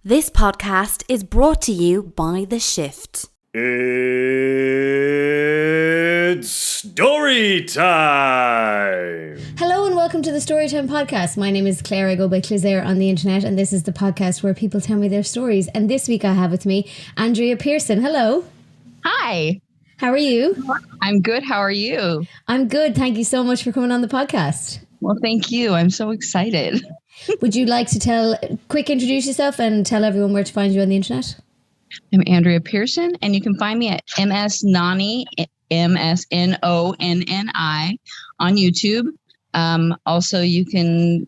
This podcast is brought to you by The Shift. It's story time! Hello and welcome to the Storytime Podcast. My name is Claire. I go by Clisare on the internet, and this is the podcast where people tell me their stories. And this week I have with me Andrea Pearson. Hello. Hi. How are you? I'm good. How are you? I'm good. Thank you so much for coming on the podcast. Well, thank you. I'm so excited. Would you like to introduce yourself and tell everyone where to find you on the internet? I'm Andrea Pearson, and you can find me at MSNonni, MSNONNI on YouTube. Also, you can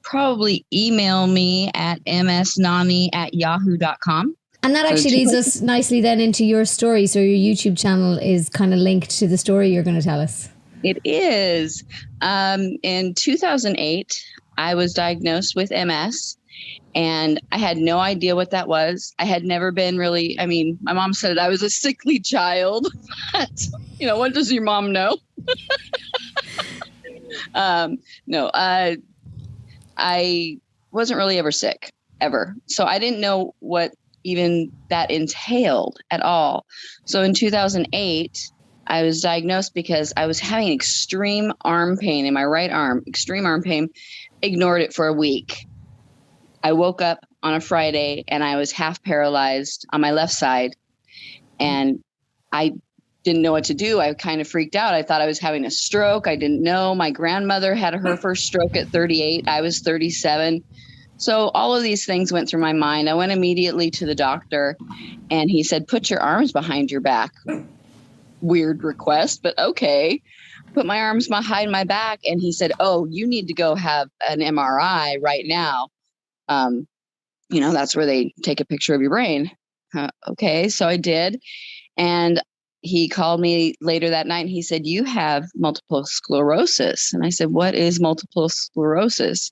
probably email me at msnonni@yahoo.com. And that actually leads us nicely then into your story. So your YouTube channel is kind of linked to the story you're going to tell us. It is. In 2008, I was diagnosed with MS, and I had no idea what that was. I had never been really, my mom said I was a sickly child. But, what does your mom know? No, I wasn't really ever sick, ever. So I didn't know what even that entailed at all. So in 2008, I was diagnosed because I was having extreme arm pain in my right arm, extreme arm pain, ignored it for a week. I woke up on a Friday and I was half paralyzed on my left side, and I didn't know what to do. I kind of freaked out. I thought I was having a stroke. I didn't know. My grandmother had her first stroke at 38. I was 37. So all of these things went through my mind. I went immediately to the doctor, and he said, "Put your arms behind your back." Weird request, but okay. Put my arms behind my back, and he said, "Oh, you need to go have an MRI right now. That's where they take a picture of your brain." Okay, so I did. And he called me later that night, and he said, "You have multiple sclerosis." And I said, "What is multiple sclerosis?"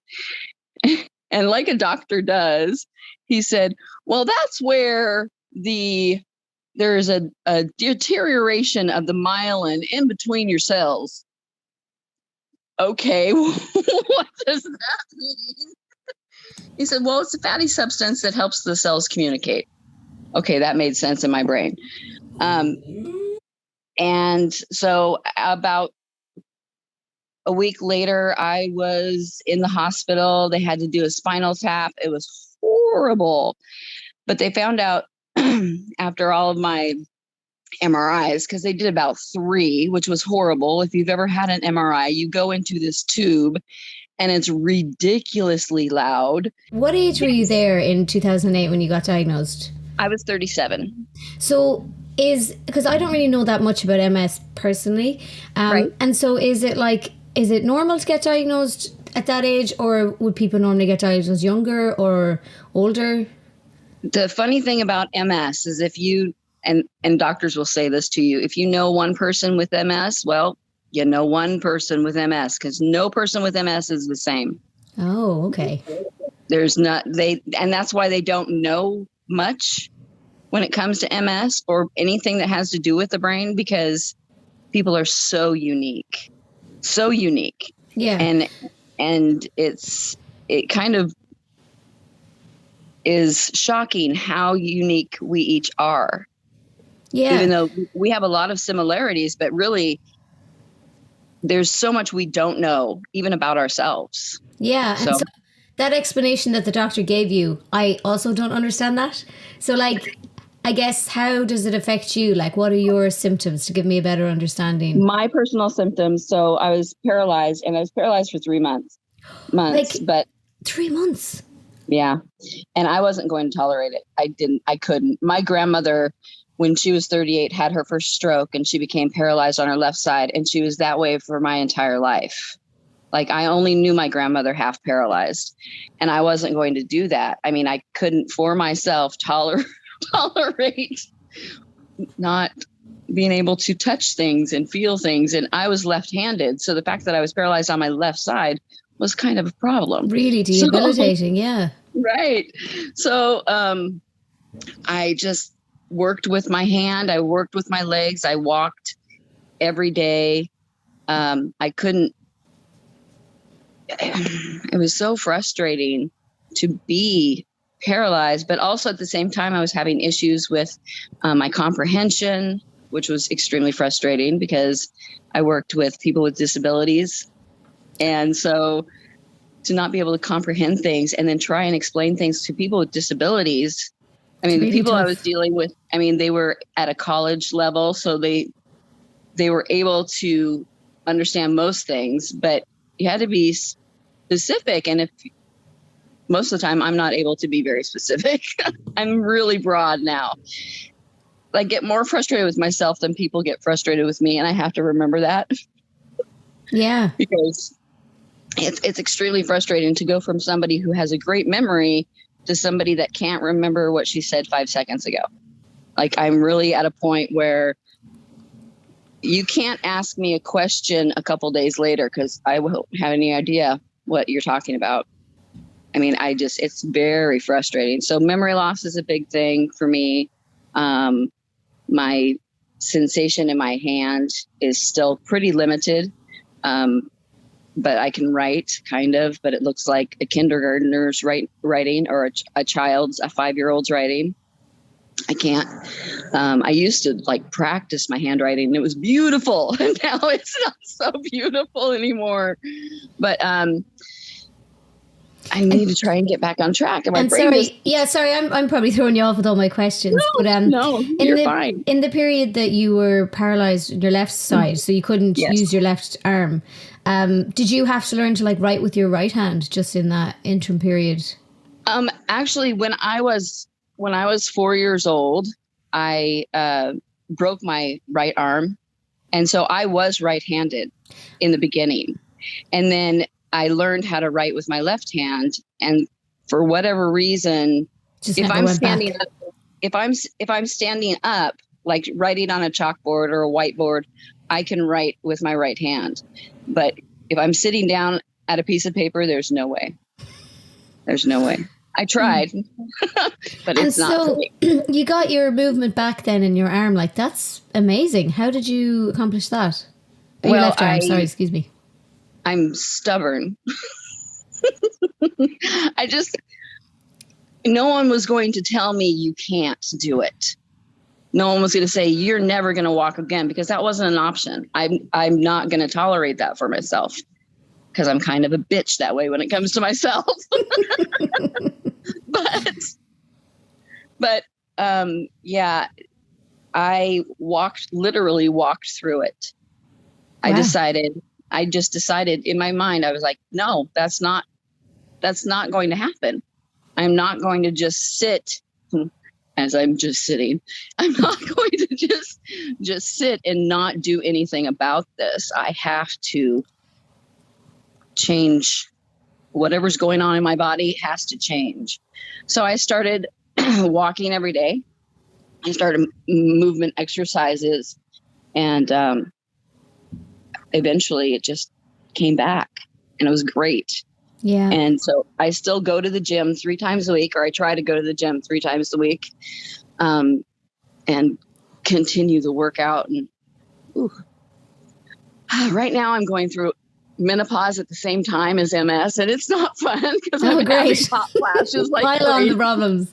And like a doctor does, he said, "Well, that's where there's a deterioration of the myelin in between your cells." Okay, what does that mean? He said, "Well, it's a fatty substance that helps the cells communicate." Okay, that made sense in my brain. And so about a week later, I was in the hospital. They had to do a spinal tap. It was horrible. But they found out after all of my MRIs, because they did about 3, which was horrible. If you've ever had an MRI, you go into this tube and it's ridiculously loud. What age were you there in 2008 when you got diagnosed? I was 37. So because I don't really know that much about MS personally. Right. And so is it normal to get diagnosed at that age, or would people normally get diagnosed younger or older? The funny thing about MS is if you, and doctors will say this to you, if you know one person with MS, well, you know one person with MS, because no person with MS is the same. Oh, okay. And that's why they don't know much when it comes to MS or anything that has to do with the brain, because people are so unique. So unique. Yeah. And it kind of is shocking how unique we each are. Yeah. Even though we have a lot of similarities, but really there's so much we don't know even about ourselves. Yeah. So that explanation that the doctor gave you, I also don't understand that. So I guess, how does it affect you? What are your symptoms, to give me a better understanding? My personal symptoms. So I was paralyzed, and I was paralyzed for 3 months. But 3 months. Yeah. And I wasn't going to tolerate it. I couldn't. My grandmother, when she was 38, had her first stroke, and she became paralyzed on her left side. And she was that way for my entire life. I only knew my grandmother half paralyzed, and I wasn't going to do that. I couldn't for myself tolerate not being able to touch things and feel things. And I was left-handed. So the fact that I was paralyzed on my left side was kind of a problem. Really debilitating. Yeah. Right. So I just worked with my hand. I worked with my legs. I walked every day. It was so frustrating to be paralyzed, but also at the same time, I was having issues with my comprehension, which was extremely frustrating because I worked with people with disabilities. And so to not be able to comprehend things and then try and explain things to people with disabilities. I mean, the people I was dealing with, I mean, they were at a college level, so they were able to understand most things, but you had to be specific. And if most of the time I'm not able to be very specific, I'm really broad now. I get more frustrated with myself than people get frustrated with me. And I have to remember that. Yeah. Because it's extremely frustrating to go from somebody who has a great memory to somebody that can't remember what she said 5 seconds ago. Like, I'm really at a point where you can't ask me a question a couple days later because I won't have any idea what you're talking about. I mean, it's very frustrating. So memory loss is a big thing for me. My sensation in my hand is still pretty limited. But I can write kind of, but it looks like a kindergartner's writing or a 5-year-old's writing. I can't. I used to like practice my handwriting and it was beautiful. And now it's not so beautiful anymore. But I need to try and get back on track. I'm probably throwing you off with all my questions. No, you're fine. In the period that you were paralyzed on your left side, so you couldn't use your left arm, did you have to learn to like write with your right hand just in that interim period? Actually, when I was 4 years old, I broke my right arm. And so I was right-handed in the beginning. And then I learned how to write with my left hand. And for whatever reason, if I'm standing up, like writing on a chalkboard or a whiteboard, I can write with my right hand. But if I'm sitting down at a piece of paper, there's no way. There's no way. I tried, but it's not. So you got your movement back then in your arm. Like, that's amazing. How did you accomplish that? Your left arm, sorry, excuse me. I'm stubborn. No one was going to tell me you can't do it. No one was going to say, you're never going to walk again, because that wasn't an option. I'm not going to tolerate that for myself, because I'm kind of a bitch that way when it comes to myself. But yeah, I literally walked through it. Wow. I just decided in my mind, I was like, no, that's not going to happen. I'm not going to just sit as I'm just sitting. I'm not going to just sit and not do anything about this. I have to change. Whatever's going on in my body has to change. So I started walking every day. I started movement exercises, and eventually it just came back, and it was great. Yeah. And so I still go to the gym 3 times a week, or I try to go to the gym 3 times a week, and continue the workout. And right now I'm going through menopause at the same time as MS, and it's not fun because I'm having hot flashes like pile on the problems.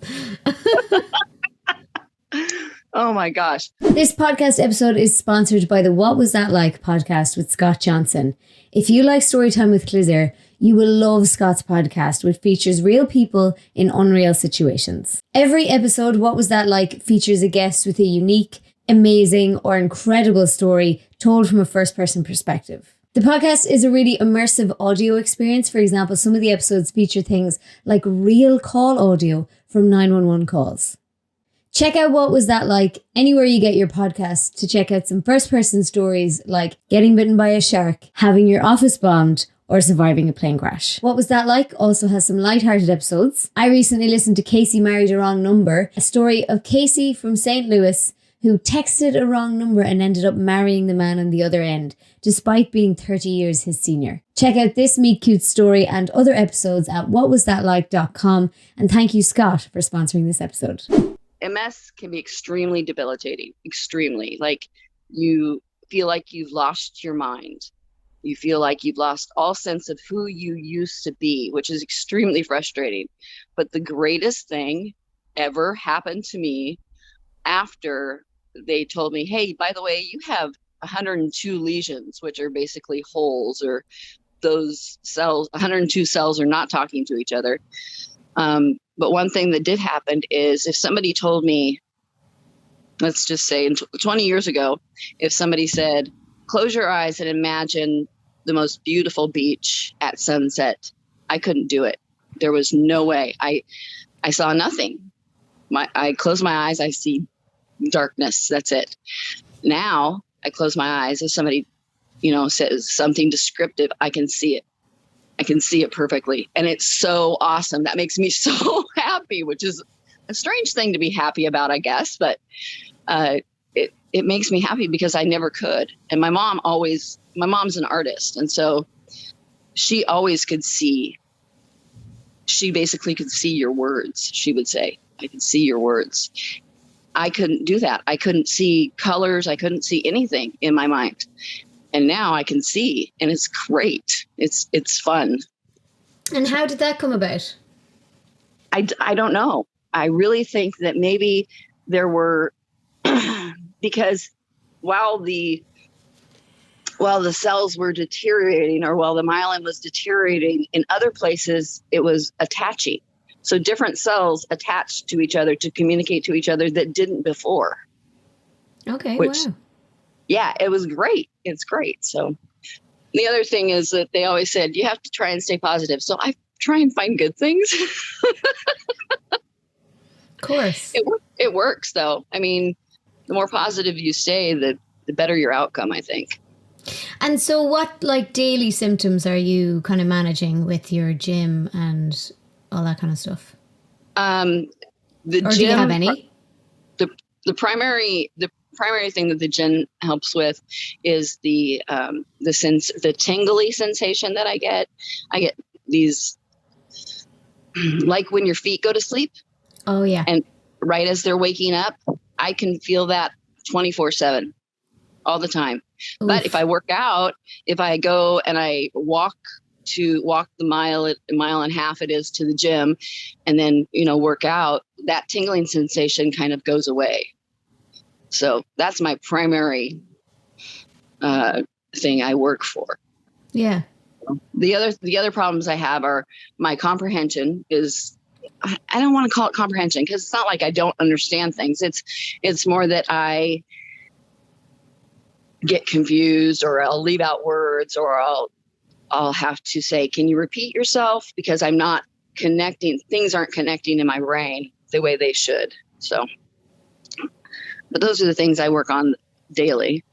Oh my gosh. This podcast episode is sponsored by the What Was That Like podcast with Scott Johnson. If you like Storytime with Clisare, you will love Scott's podcast, which features real people in unreal situations. Every episode, What Was That Like, features a guest with a unique, amazing, or incredible story told from a first-person perspective. The podcast is a really immersive audio experience. For example, some of the episodes feature things like real call audio from 911 calls. Check out What Was That Like anywhere you get your podcasts to check out some first-person stories like getting bitten by a shark, having your office bombed, or surviving a plane crash. What Was That Like also has some lighthearted episodes. I recently listened to Casey Married a Wrong Number, a story of Casey from St. Louis who texted a wrong number and ended up marrying the man on the other end, despite being 30 years his senior. Check out this meet cute story and other episodes at whatwasthatlike.com. And thank you, Scott, for sponsoring this episode. MS can be extremely debilitating, extremely. Like, you feel like you've lost your mind. You feel like you've lost all sense of who you used to be, which is extremely frustrating. But the greatest thing ever happened to me after they told me, hey, by the way, you have 102 lesions, which are basically holes, or those cells, 102 cells are not talking to each other. But one thing that did happen is if somebody told me, let's just say 20 years ago, if somebody said, close your eyes and imagine the most beautiful beach at sunset, I couldn't do it. There was no way. I saw nothing. I close my eyes, I see darkness. That's it. Now I close my eyes. If somebody, says something descriptive, I can see it. I can see it perfectly. And it's so awesome. That makes me so happy, which is a strange thing to be happy about, I guess. But it makes me happy because I never could. And my mom's an artist. And so she always could see. She basically could see your words. She would say, I can see your words. I couldn't do that. I couldn't see colors. I couldn't see anything in my mind. And now I can see, and it's great. It's fun. And how did that come about? I don't know. I really think that maybe there were, because while the cells were deteriorating, or while the myelin was deteriorating, in other places it was attaching. So different cells attached to each other to communicate to each other that didn't before. Okay, wow. Yeah, it was great. It's great. So the other thing is that they always said, you have to try and stay positive. So I try and find good things. Of course. It works, though. I mean, the more positive you stay, the better your outcome, I think. And so what daily symptoms are you kind of managing with your gym and all that kind of stuff? Do you have any? The primary thing that the gym helps with is the tingly sensation that I get. I get these, like when your feet go to sleep. Oh yeah. And right as they're waking up, I can feel that 24/7 all the time. Oof. But if I work out, if I go and I walk the mile and a half it is to the gym, and then, work out, that tingling sensation kind of goes away. So that's my primary thing I work for. Yeah. The other problems I have are my comprehension is, I don't want to call it comprehension because it's not like I don't understand things. It's more that I get confused, or I'll leave out words, or I'll have to say, can you repeat yourself? Because I'm not connecting. Things aren't connecting in my brain the way they should. So, but those are the things I work on daily.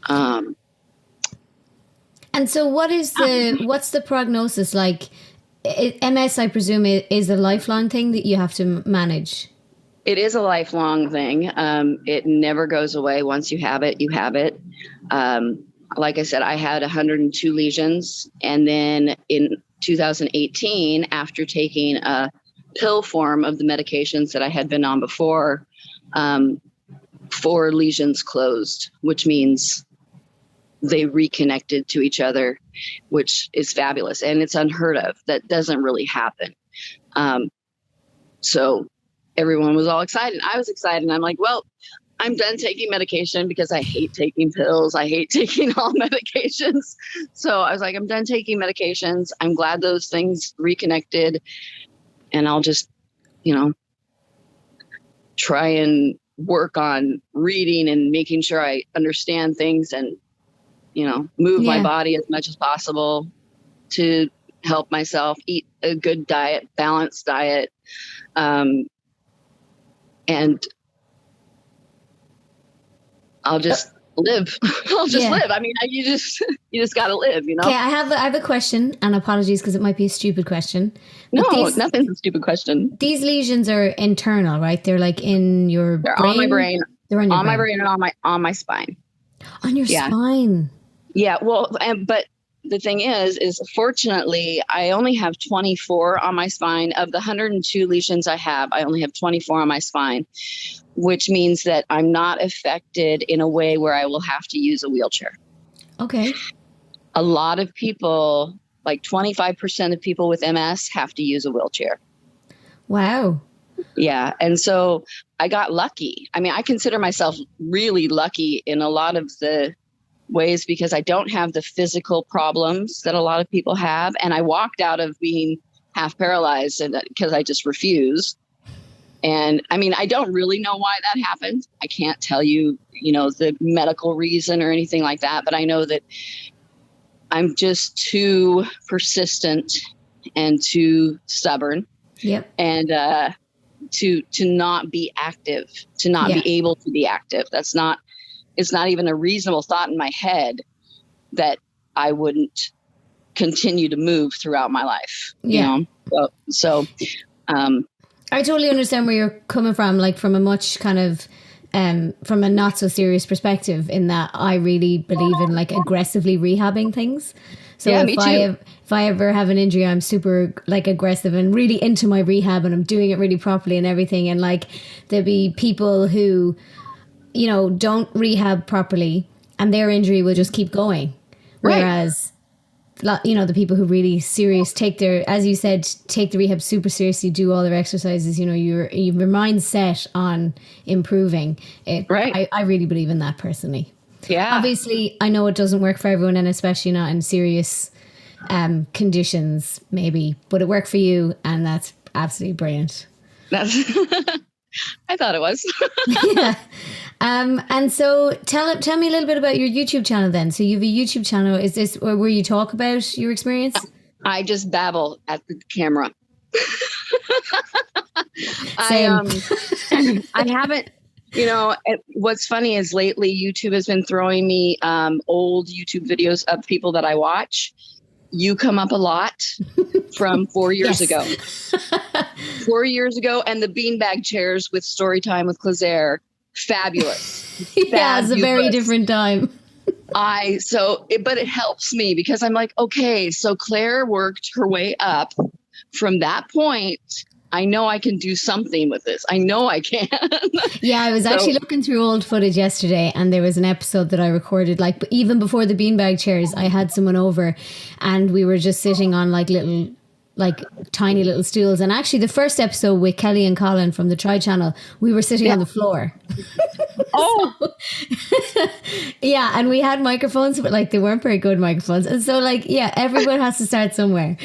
And so what's the prognosis like? MS, I presume, is a lifelong thing that you have to manage. It is a lifelong thing. It never goes away. Once you have it, you have it. Like I said, I had 102 lesions. And then in 2018, after taking a pill form of the medications that I had been on before, 4 lesions closed, which means they reconnected to each other, which is fabulous. And it's unheard of. That doesn't really happen. So everyone was all excited. I was excited. And I'm like, well, I'm done taking medication because I hate taking pills. I hate taking all medications. So I was like, I'm done taking medications. I'm glad those things reconnected. And I'll just, try and work on reading and making sure I understand things and, move my body as much as possible to help myself eat a good diet, balanced diet. And I'll just live. I'll just live. I mean, you just got to live, Okay, I have a question, and apologies because it might be a stupid question. No, nothing's a stupid question. These lesions are internal, right? They're like in your They're brain. On my brain. They're on your my brain and on my spine. On your spine. Yeah. Well, but the thing is fortunately, I only have 24 on my spine. Of the 102 lesions I have, I only have 24 on my spine, which means that I'm not affected in a way where I will have to use a wheelchair. Okay. a lot of people, like 25% of people with MS have to use a wheelchair. Wow. Yeah. And so I got lucky. I mean, I consider myself really lucky in a lot of the ways because I don't have the physical problems that a lot of people have. And I walked out of being half paralyzed because I just refused. And I mean, I don't really know why that happened. I can't tell you, the medical reason or anything like that. But I know that I'm just too persistent and too stubborn. Yep. And to not be active, to not be able to be active. It's not even a reasonable thought in my head that I wouldn't continue to move throughout my life. Yeah. So I totally understand where you're coming from, like from a much kind of from a not so serious perspective, in that I really believe in like aggressively rehabbing things. So if I ever have an injury, I'm super like aggressive and really into my rehab, and I'm doing it really properly and everything. And like there'll be people who, don't rehab properly and their injury will just keep going. Right. Whereas, the people who really serious take the rehab super seriously, do all their exercises, your mind's set on improving it. Right. I really believe in that personally. Yeah. Obviously, I know it doesn't work for everyone, and especially not in serious conditions, maybe, but it worked for you, and that's absolutely brilliant. I thought it was. Yeah. And so tell me a little bit about your YouTube channel then. So you have a YouTube channel. Is this where you talk about your experience? I just babble at the camera. Same. I haven't, what's funny is lately YouTube has been throwing me old YouTube videos of people that I watch. You come up a lot from 4 years ago. 4 years ago, and the beanbag chairs with Storytime with Clisare. Fabulous. Yeah, it's a very different time. But it helps me because I'm like, okay, so Claire worked her way up from that point. I know I can do something with this. I know I can. Yeah, I was actually looking through old footage yesterday, and there was an episode that I recorded, like even before the beanbag chairs. I had someone over and we were just sitting on tiny little stools. And actually the first episode with Kelly and Colin from the Try Channel, we were sitting on the floor. Oh. Yeah, and we had microphones, but like they weren't very good microphones. And so everyone has to start somewhere.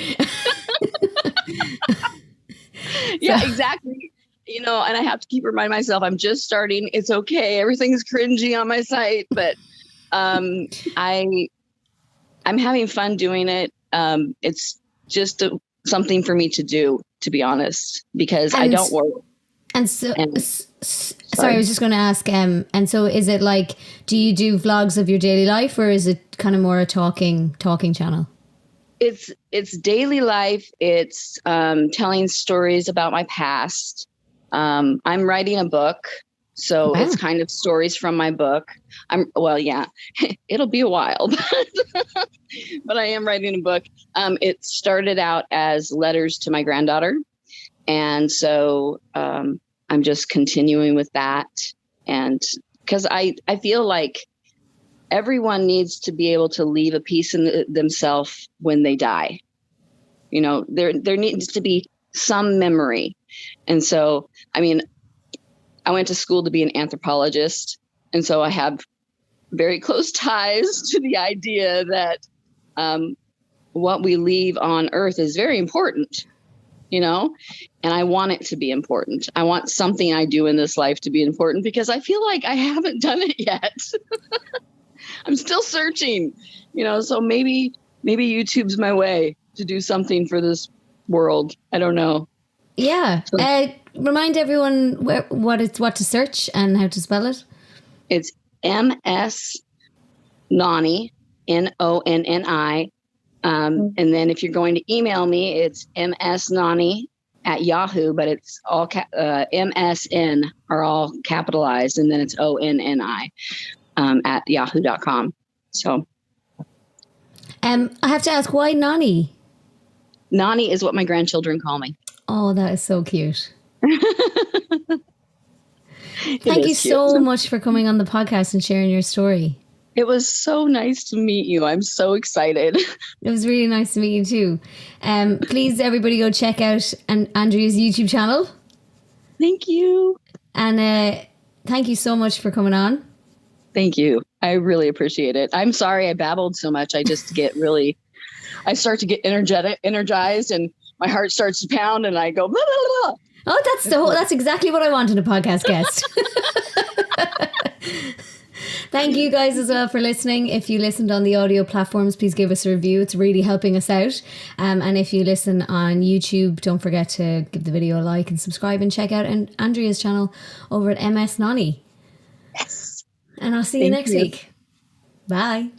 Yeah, exactly. And I have to keep reminding myself I'm just starting. It's okay. Everything's cringy on my site, but I'm having fun doing it. It's just something for me to do, to be honest, because I don't work. And so, sorry, I was just going to ask. And so, is it like, do you do vlogs of your daily life, or is it kind of more a talking channel? It's daily life. It's telling stories about my past. I'm writing a book, so It's kind of stories from my book. It'll be a while, but I am writing a book. It started out as letters to my granddaughter, and so I'm just continuing with that. And because I feel like everyone needs to be able to leave a piece in themselves when they die. There needs to be some memory. And so, I went to school to be an anthropologist. And so I have very close ties to the idea that what we leave on Earth is very important, and I want it to be important. I want something I do in this life to be important because I feel like I haven't done it yet. I'm still searching, so maybe YouTube's my way to do something for this world. I don't know. Yeah. Remind everyone what to search and how to spell it. It's MS Nonni, Nonni. And then if you're going to email me, it's msnonni @Yahoo, but it's all MSN are all capitalized, and then it's ONNI at yahoo.com. So I have to ask, why Nonni? Nonni is what my grandchildren call me. Oh, that is so cute. Thank you so much for coming on the podcast and sharing your story. It was so nice to meet you. I'm so excited. It was really nice to meet you too. Please, everybody, go check out Andrea's YouTube channel. Thank you. And thank you so much for coming on. Thank you. I really appreciate it. I'm sorry I babbled so much. I just get really, I start to get energized, and my heart starts to pound, and I go, blah, blah, blah. Oh, that's exactly what I want in a podcast guest. Thank you guys as well for listening. If you listened on the audio platforms, please give us a review. It's really helping us out. And if you listen on YouTube, don't forget to give the video a like and subscribe, and check out Andrea's channel over at MS Nonny. Yes. And I'll see you next week. Bye.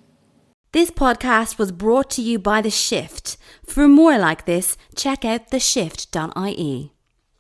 This podcast was brought to you by The Shift. For more like this, check out theshift.ie.